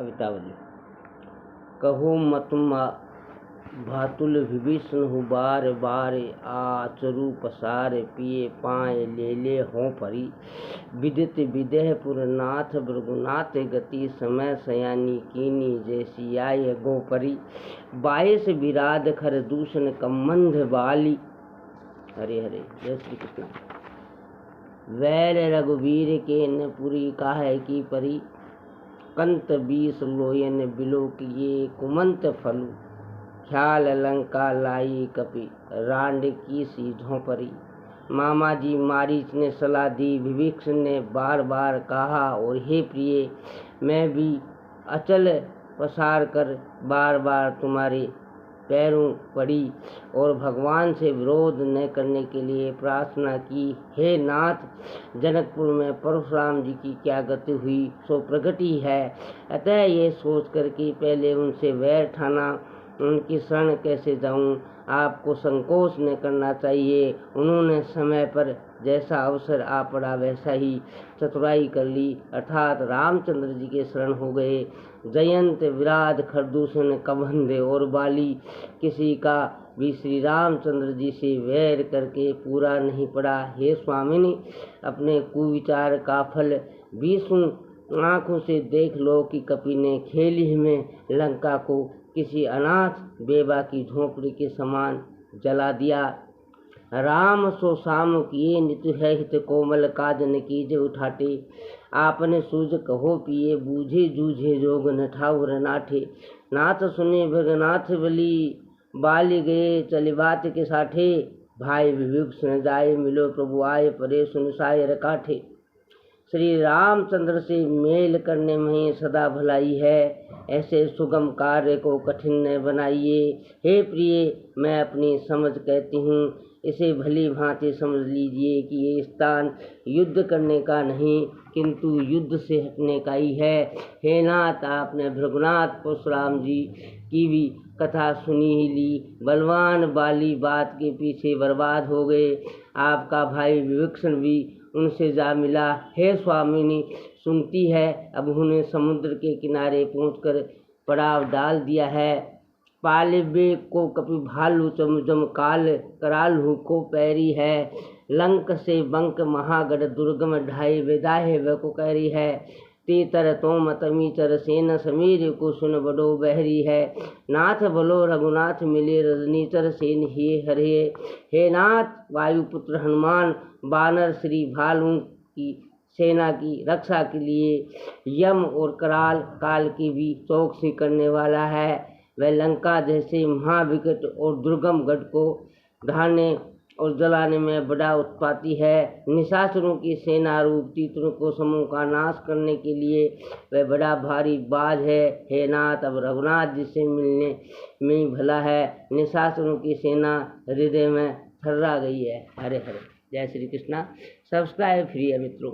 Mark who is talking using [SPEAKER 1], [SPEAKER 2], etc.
[SPEAKER 1] कवितावली। कहो मतुमा भातुल विभीषण बार बार आचरु पसार पिए पाए ले ले हों परी विदित विदेहपुर नाथ भृगुनाथ गति समय सयानी कीनी जैसी आय गोपरी 22 विराध खर दूषण कमंध बाली। हरे हरे जय श्री कृष्ण। वैर रघुवीर के न पुरी काहे की परी कंत 20 लोयन बिलो किए कुमंत फलु ख्याल लंका लाई कपि रांड की सीधों परी। मामा जी मारीच ने सलाह दी, विभीषण ने बार बार कहा और हे प्रिय मैं भी अचल पसार कर बार बार तुम्हारे पैरों पड़ी और भगवान से विरोध न करने के लिए प्रार्थना की। हे नाथ, जनकपुर में परशुराम जी की क्या गति हुई सो प्रगति है, अतः ये सोच कर कि पहले उनसे वैर ठाना उनकी शरण कैसे जाऊं, आपको संकोच न करना चाहिए। उन्होंने समय पर जैसा अवसर आ पड़ा वैसा ही चतुराई कर ली, अर्थात रामचंद्र जी के शरण हो गए। जयंत विराध खरदूषण कबंध और बाली, किसी का भी श्री रामचंद्र जी से वैर करके पूरा नहीं पड़ा। हे स्वामिनी, अपने कुविचार का फल 20 आँखों से देख लो कि कपि ने खेल ही में लंका को किसी अनाथ बेवा की झोंपड़ी के समान जला दिया। राम सो साम किए नित्य है हित कोमल काज न कीजे उठाटे आपने सूझ कहो पिए बूझे जूझे जोग न ठाउर नाठे। नाथ सुने भगनाथ बली बाली गए चले बात के साठे भाई विभीषण जाए मिलो प्रभु आए परे सुन सायर काठे। श्री रामचंद्र से मेल करने में सदा भलाई है, ऐसे सुगम कार्य को कठिन न बनाइए। हे प्रिय, मैं अपनी समझ कहती हूँ, इसे भली भांति समझ लीजिए कि ये स्थान युद्ध करने का नहीं किंतु युद्ध से हटने का ही है। हे नाथ, आपने भृगुनाथ परशुराम जी की भी कथा सुनी ही ली। बलवान बाली बात के पीछे बर्बाद हो गए, आपका भाई विभीषण भी उनसे जा मिला। हे स्वामिनी, सुनती है अब उन्हें समुद्र के किनारे पहुंचकर पड़ाव डाल दिया है। पालिबे को कपि भालू चमुचम काल करालहू को पैरी है। लंक से बंक महागढ़ दुर्गम ढाई वेदाहे व को कैरी है। तीतर तोम तमीचर सेन समीर को सुन बडो बहरी है। नाथ बोलो रघुनाथ मिले रजनीचर सेन ही हरे। हे नाथ, वायुपुत्र हनुमान बानर श्री भालू की सेना की रक्षा के लिए यम और कराल काल की भी चौकसी करने वाला है। वह लंका जैसे महाविकट और दुर्गम गढ़ को ढाने और जलाने में बड़ा उत्पाती है। निशाचरों की सेना रूप तीतरों को समूह का नाश करने के लिए वह बड़ा भारी बाज है। हे नाथ, अब रघुनाथ जी से मिलने में भला है। निशाचरों की सेना हृदय में थर्रा गई है। हरे हरे जय श्री कृष्णा। सब्सक्राइब फ्री है मित्रों।